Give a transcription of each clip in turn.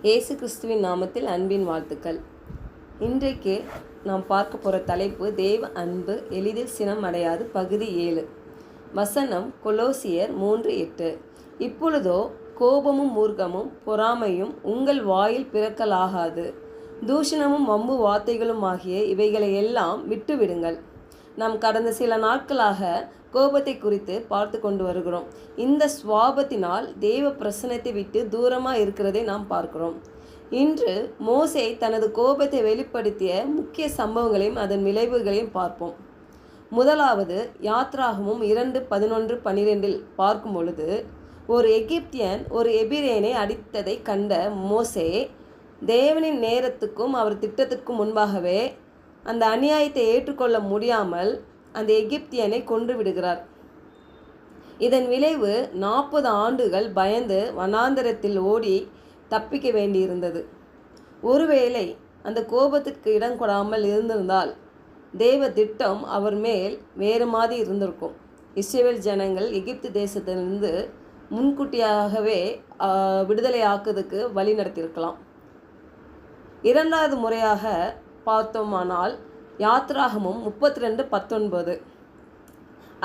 இயேசு கிறிஸ்துவின் நாமத்தில் அன்பின் வாழ்த்துக்கள். இன்றைக்கு நாம் பார்க்க போகிற தலைப்பு தேவ அன்பு எளிதில் சினம் அடையாது. பகுதி 7. வசனம் கொலோசியர் 3:8. இப்பொழுதோ கோபமும் மூர்க்கமும் பொறாமையும் உங்கள் வாயில் பிறக்கலாகாது. தூஷணமும் வம்பு வார்த்தைகளும் ஆகிய இவைகளை எல்லாம் விட்டுவிடுங்கள். நாம் கடந்த சில நாட்களாக கோபத்தை குறித்து பார்த்து கொண்டு வருகிறோம். இந்த சுவாபத்தினால் தேவ பிரசன்னத்தை விட்டு தூரமாக இருக்கிறதை நாம் பார்க்கிறோம். இன்று மோசே தனது கோபத்தை வெளிப்படுத்திய முக்கிய சம்பவங்களையும் அதன் விளைவுகளையும் பார்ப்போம். முதலாவது யாத்ராகமும் 2:11-12 பார்க்கும் பொழுது, ஒரு எகிப்தியன் ஒரு எபிரேனை அடித்ததை கண்ட மோசே தேவனின் நேரத்துக்கும் அவர் திட்டத்திற்கும் முன்பாகவே அந்த அநியாயத்தை ஏற்றுக்கொள்ள முடியாமல் அந்த எகிப்தியனை கொன்று விடுகிறார். இதன் விளைவு 40 ஆண்டுகள் பயந்து வனாந்தரத்தில் ஓடி தப்பிக்க வேண்டியிருந்தது. ஒருவேளை அந்த கோபத்திற்கு இடம் கொடாமல் இருந்திருந்தால் தேவ திட்டம் அவர் மேல் வேறு மாதிரி இருந்திருக்கும். இஸ்ரவேல் ஜனங்கள் எகிப்து தேசத்திலிருந்து முன்கூட்டியாகவே விடுதலை ஆக்குவதற்கு வழி நடத்தியிருக்கலாம். இரண்டாவது முறையாக பார்த்தோமானால் யாத்ராகமும் 32:19.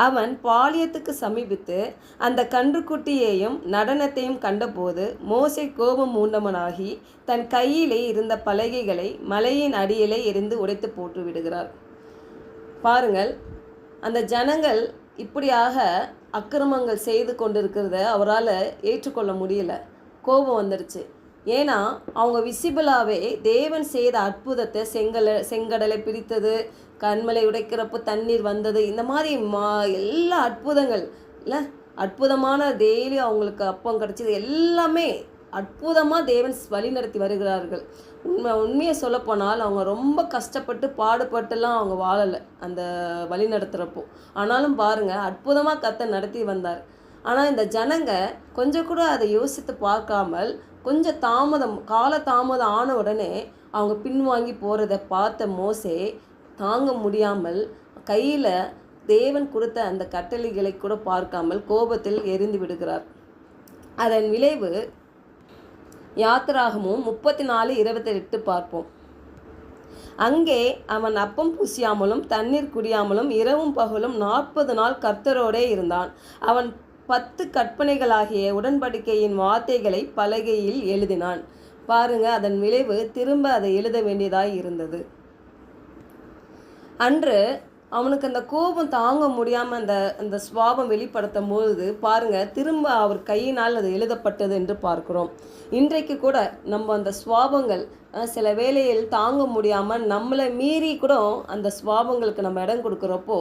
அவன் பாளையத்துக்கு சமீபித்து அந்த கன்றுக்குட்டியையும் நடனத்தையும் கண்டபோது மோசே கோபம் மூண்டவனாகி தன் கையிலே இருந்த பலகைகளை மலையின் அடியிலே எரிந்து உடைத்து போட்டு விடுகிறார். பாருங்கள், அந்த ஜனங்கள் இப்படியாக அக்கிரமங்கள் செய்து கொண்டிருக்கிறத அவரால் ஏற்றுக்கொள்ள முடியல. கோபம் வந்துடுச்சு. ஏன்னா அவங்க விசிபிளாகவே தேவன் செய்த அற்புதத்தை, செங்கடலை பிரித்தது, கண்மலை உடைக்கிறப்போ தண்ணீர் வந்தது, இந்த மாதிரி எல்லா அற்புதங்கள் இல்லை, அற்புதமான டெய்லி அவங்களுக்கு அப்பம் கிடச்சிது, எல்லாமே அற்புதமாக தேவன் வழி நடத்தி வருகிறார்கள். உண்மையை சொல்லப்போனால் அவங்க ரொம்ப கஷ்டப்பட்டு பாடுபட்டுலாம் அவங்க வாழலை அந்த வழி நடத்துகிறப்போ. ஆனாலும் பாருங்கள், அற்புதமாக கர்த்தர் நடத்தி வந்தார். ஆனால் இந்த ஜனங்க கொஞ்சம் கூட அதை யோசித்து பார்க்காமல் கொஞ்சம் கால தாமதம் ஆன உடனே அவங்க பின்வாங்கி போகிறத பார்த்த மோசே தாங்க முடியாமல் கையில் தேவன் கொடுத்த அந்த கட்டளைகளை கூட பார்க்காமல் கோபத்தில் எரிந்து விடுகிறார். அதன் விளைவு யாத்ராகமும் 34:28 பார்ப்போம். அங்கே அவன் அப்பம் பூசியாமலும் தண்ணீர் குடியாமலும் இரவும் பகலும் 40 நாள் கர்த்தரோடே இருந்தான். அவன் 10 கற்பனைகளாகிய உடன்படிக்கையின் வார்த்தைகளை பலகையில் எழுதினான். பாருங்க, அதன் விளைவு திரும்ப அதை எழுத வேண்டியதாய் இருந்தது. அன்று அவனுக்கு அந்த கோபம் தாங்க முடியாமல் அந்த சுவாபம் வெளிப்படுத்தும் போது பாருங்க, திரும்ப அவர் கையினால் அது எழுதப்பட்டது என்று பார்க்கிறோம். இன்றைக்கு கூட நம்ம அந்த சுவாபங்கள் சில வேளையில் தாங்க முடியாமல் நம்மளை மீறி கூட அந்த சுவாபங்களுக்கு நம்ம இடம் கொடுக்குறப்போ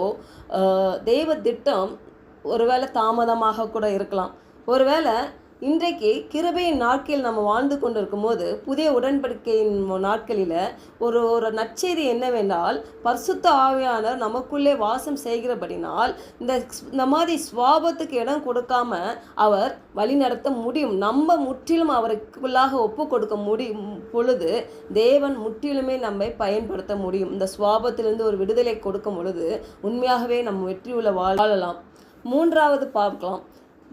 தெய்வ திட்டம் ஒருவேளை தாமதமாக கூட இருக்கலாம். ஒருவேளை இன்றைக்கு கிருபையின் நாட்களில் நம்ம வாழ்ந்து கொண்டு இருக்கும்போது புதிய உடன்படிக்கையின் நாட்களில் ஒரு நற்செய்தி என்னவென்றால், பரிசுத்த ஆவியானவர் நமக்குள்ளே வாசம் செய்கிறபடினால் இந்த மாதிரி சுவாபத்துக்கு இடம் கொடுக்காம அவர் வழி நடத்த முடியும். நம்ம முற்றிலும் அவருக்குள்ளாக ஒப்பு கொடுக்க முடியும் பொழுது தேவன் முற்றிலுமே நம்மை பயன்படுத்த முடியும். இந்த சுவாபத்திலிருந்து ஒரு விடுதலை கொடுக்கும் பொழுது உண்மையாகவே நம்ம வெற்றி உள்ள வாழலாம். மூன்றாவது பார்க்கலாம்.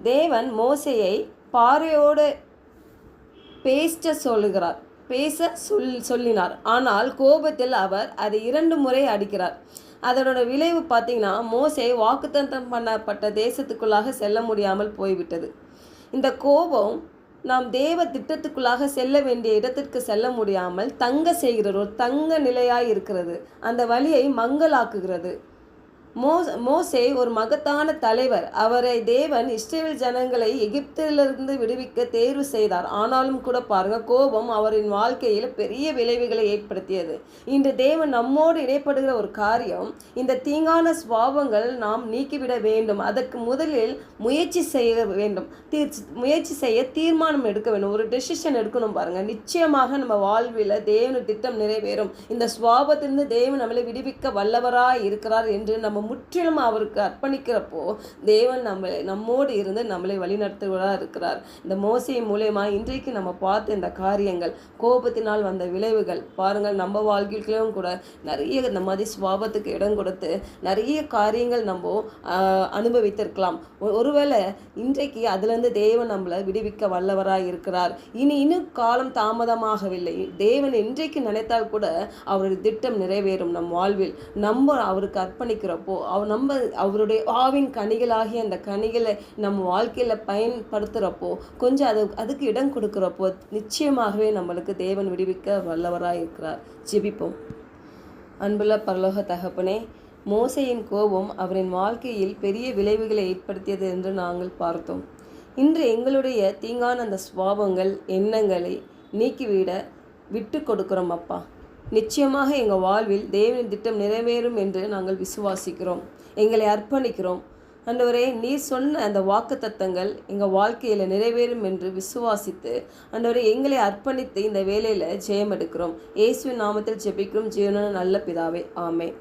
தேவன் மோசேயை பாறையோடு சொல்லினார். ஆனால் கோபத்தில் அவர் அதை 2 முறை அடிக்கிறார். அதனோட விளைவு பார்த்தீங்கன்னா, மோசே வாக்குத்தத்தம் பண்ணப்பட்ட தேசத்துக்குள்ளாக செல்ல முடியாமல் போய்விட்டது. இந்த கோபம் நாம் தேவ திட்டத்துக்குள்ளாக செல்ல வேண்டிய இடத்திற்கு செல்ல முடியாமல் தங்க செய்கிறது, ஒரு தங்க நிலையாய் இருக்கிறது. அந்த வழியை மங்கலாக்குகிறது. மோசே ஒரு மகத்தான தலைவர். அவரை தேவன் இஸ்ரவேல் ஜனங்களை எகிப்திலிருந்து விடுவிக்க தேர்வு செய்தார். ஆனாலும் கூட பாருங்க, கோபம் அவரின் வாழ்க்கையில் பெரிய விளைவுகளை ஏற்படுத்தியது. இன்று தேவன் நம்மோடு இடைப்படுகிற ஒரு காரியம், இந்த தீங்கான சுபாவங்கள் நாம் நீக்கிவிட வேண்டும். அதற்கு முதலில் முயற்சி செய்ய வேண்டும். முயற்சி செய்ய தீர்மானம் எடுக்க வேண்டும். ஒரு டெசிஷன் எடுக்கணும். பாருங்க, நிச்சயமாக நம்ம வாழ்வில் தேவன் திட்டம் நிறைவேறும். இந்த சுபாவத்திலிருந்து தேவன் நம்மளை விடுவிக்க வல்லவராய் இருக்கிறார் என்று நம்ம முற்றிலும் அவருக்கு அர்ப்பணிக்கிறப்போ தேவன் நம்மோடு இருந்து நம்மளை வழிநடத்துவதாக இருக்கிறார். இந்த மோசே மூலயமா இன்றைக்கு நம்ம பார்த்த இந்த காரியங்கள், கோபத்தினால் வந்த விளைவுகள் பாருங்கள். நம்ம வாழ்க்கையிலும் கூட நிறைய இந்த மாதிரி சுவாபத்துக்கு இடம் கொடுத்து நிறைய காரியங்கள் நம்ம அனுபவித்திருக்கலாம். ஒருவேளை இன்றைக்கு அதுலேருந்து தேவன் நம்மளை விடுவிக்க வல்லவராக இருக்கிறார். இன்னும் காலம் தாமதமாகவில்லை. தேவன் இன்றைக்கு நினைத்தால் கூட அவருடைய திட்டம் நிறைவேறும் நம் வாழ்வில். நம்ம அவருக்கு அர்ப்பணிக்கிறப்போ அவருடைய ஆவின் கனிகளாகிய அந்த கனிகளை நம்ம வாழ்க்கையில் பயன்படுத்துகிறப்போ கொஞ்சம் அதுக்கு இடம் கொடுக்குறப்போ நிச்சயமாகவே நம்மளுக்கு தேவன் விடுவிக்க வல்லவராக இருக்கிறார். ஜெபிப்போம். அன்புள்ள பரலோக தகப்பனே, மோசேயின் கோபம் அவரின் வாழ்க்கையில் பெரிய விளைவுகளை ஏற்படுத்தியது என்று நாங்கள் பார்த்தோம். இன்று எங்களுடைய தீங்கான அந்த சுபாவங்கள் எண்ணங்களை நீக்கிவிட விட்டு கொடுக்கிறோம் அப்பா. நிச்சயமாக எங்கள் வாழ்வில் தேவனின் திட்டம் நிறைவேறும் என்று நாங்கள் விசுவாசிக்கிறோம். எங்களை அர்ப்பணிக்கிறோம். ஆண்டவரே, நீர் சொன்ன அந்த வாக்குத்தத்தங்கள் எங்கள் வாழ்க்கையில் நிறைவேறும் என்று விசுவாசித்து ஆண்டவரே எங்களை அர்ப்பணித்து இந்த வேலையில் ஜெயம் எடுக்கிறோம். இயேசுவின் நாமத்தில் ஜெபிக்கிறோம் ஜீவனான நல்ல பிதாவே, ஆமென்.